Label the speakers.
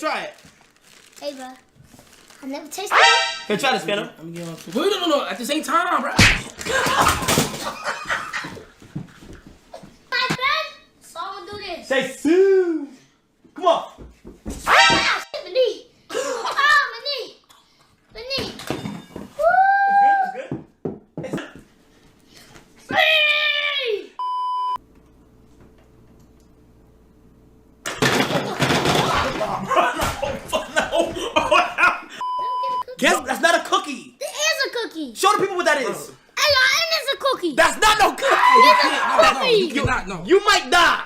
Speaker 1: try it.
Speaker 2: Hey, bro. I never tasted it.
Speaker 1: Here, try this, Phantom.
Speaker 3: I'm getting one too. Wait, no. At the same time, bro.
Speaker 2: My friend. So I'm gonna do this.
Speaker 1: Say Sue. Come on.
Speaker 2: Ah, shit, my knee. Ah, my knee. My knee. Woo!
Speaker 1: It's good. It's good.
Speaker 2: Free!
Speaker 1: Guess that's not a cookie.
Speaker 2: It is a cookie.
Speaker 1: Show the people what that is.
Speaker 2: Hey, y'all, it is a cookie.
Speaker 1: That's not no cookie.
Speaker 2: It's a cookie.
Speaker 3: You cannot, no.
Speaker 1: You might die.